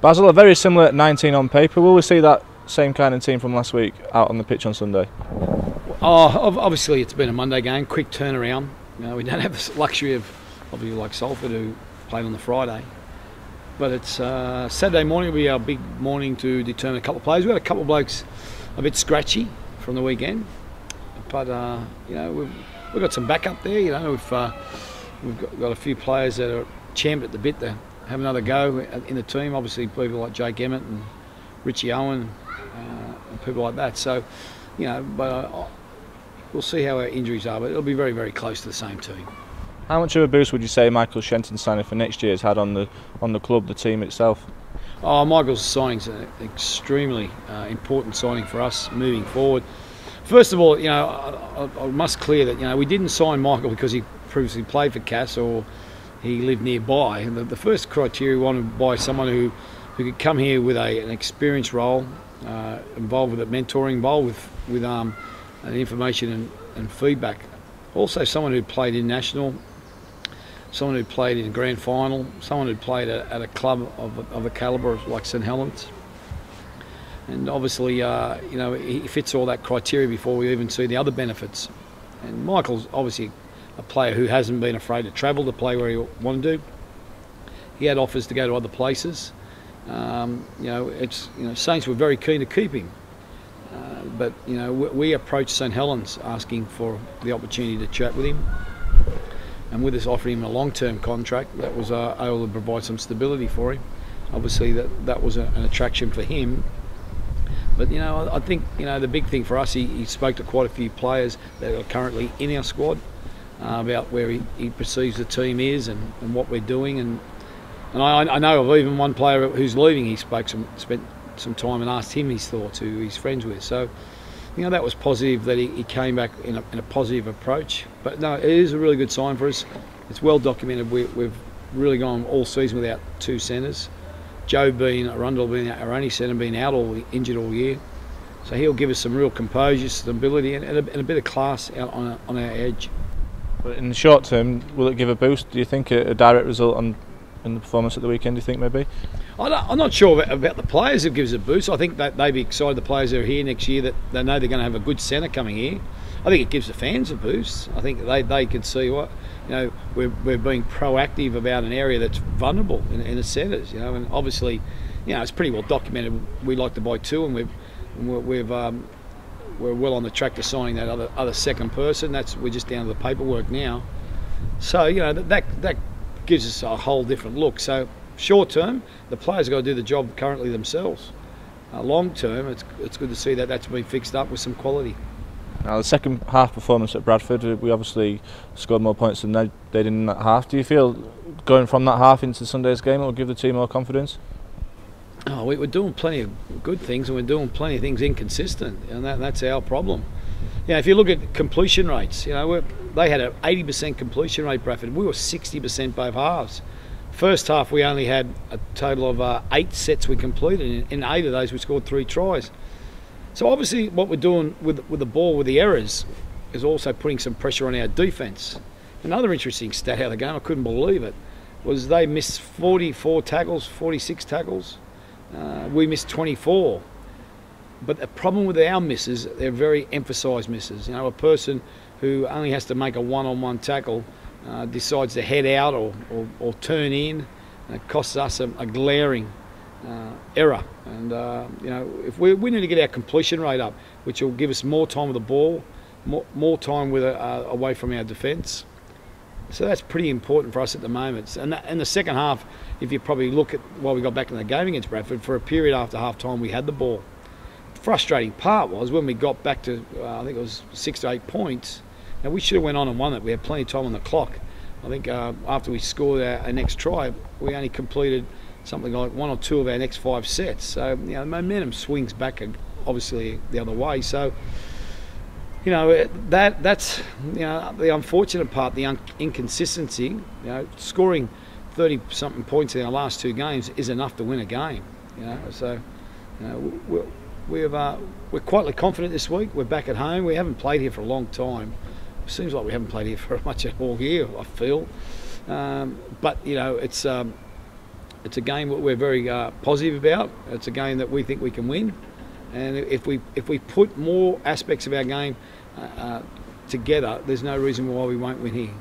Basil, a very similar 19 on paper. Will we see that same kind of team from last week out on the pitch on Sunday? Oh, obviously it's been a Monday game, quick turnaround. You know, we don't have the luxury of obviously like Salford who played on the Friday. But it's Saturday morning will be our big morning to determine a couple of players. We've got a couple of blokes a bit scratchy from the weekend, but you know, we've got some backup there. You know, we've got a few players that are champed at the bit to have another go in the team. Obviously, people like Jake Emmett and Richie Owen and people like that. So, you know, but we'll see how our injuries are. But it'll be very, very close to the same team. How much of a boost would you say Michael Shenton's signing for next year has had on the club, the team itself? Oh, Michael's signing's an extremely important signing for us moving forward. First of all, you know, I must clear that, you know, we didn't sign Michael because he previously played for Cass or he lived nearby. The first criteria we wanted by someone who could come here with an experienced role, involved with mentoring, involved with information and feedback. Also, someone who played in national. Someone who played in grand final, someone who played at a club of a calibre like St Helens. And obviously, you know, he fits all that criteria before we even see the other benefits. And Michael's obviously a player who hasn't been afraid to travel to play where he wanted to. He had offers to go to other places. You know, Saints were very keen to keep him. But, you know, we approached St Helens asking for the opportunity to chat with him. And with us offering him a long-term contract, that was able to provide some stability for him. Obviously, that was an attraction for him. But, you know, I think, you know, the big thing for us, he spoke to quite a few players that are currently in our squad about where he perceives the team is and what we're doing. And I know of even one player who's leaving. He spent some time and asked him his thoughts, who he's friends with. So, you know, that was positive that he came back in a positive approach. But no, it is a really good sign for us. It's well documented. We've really gone all season without two centres. Arundel being our only centre, being injured all year. So he'll give us some real composure, stability, and a bit of class out on our edge. But in the short term, will it give a boost? Do you think a direct result in the performance at the weekend, do you think, maybe? I'm not sure about the players who gives a boost. I think that they'd be excited, the players that are here next year, that they know they're going to have a good centre coming here. I think it gives the fans a boost. I think they can see what, you know, we're being proactive about an area that's vulnerable in the centres, you know, and obviously, you know, it's pretty well documented. We like to buy two, and we're well on the track to signing that other second person. We're just down to the paperwork now. So, you know, that gives us a whole different look. So short term, the players have got to do the job currently themselves. Long term, it's good to see that that's been fixed up with some quality. Now, the second half performance at Bradford, we obviously scored more points than they did in that half. Do you feel going from that half into Sunday's game it will give the team more confidence? Oh, we're doing plenty of good things, and we're doing plenty of things inconsistent, and that's our problem. Yeah, if you look at completion rates, you know, they had an 80% completion rate, Bradford. We were 60% both halves. First half, we only had a total of 8 sets we completed. In 8 of those, we scored 3 tries. So obviously, what we're doing with the ball, with the errors, is also putting some pressure on our defence. Another interesting stat out of the game, I couldn't believe it, was they missed 44 tackles, 46 tackles. We missed 24. But the problem with our misses, they're very emphasised misses. You know, a person who only has to make a one-on-one tackle decides to head out or turn in, and it costs us a glaring error. And you know, if we need to get our completion rate up, which will give us more time with the ball, more time with away from our defence. So that's pretty important for us at the moment. And in the second half, if you probably look at while we got back in the game against Bradford, for a period after half time we had the ball. The frustrating part was when we got back to I think it was 6 to 8 points. Now we should have went on and won it. We had plenty of time on the clock. I think after we scored our next try, we only completed something like 1 or 2 of our next 5 sets. So, you know, the momentum swings back obviously the other way. So, you know, that's, you know, the unfortunate part, the inconsistency. You know, scoring 30-something points in our last 2 games is enough to win a game. You know, so, you know, we're quietly confident this week. We're back at home. We haven't played here for a long time. It seems like we haven't played here for much at all year, I feel. But, you know, it's It's a game that we're very positive about. It's a game that we think we can win, and if we put more aspects of our game together, there's no reason why we won't win here.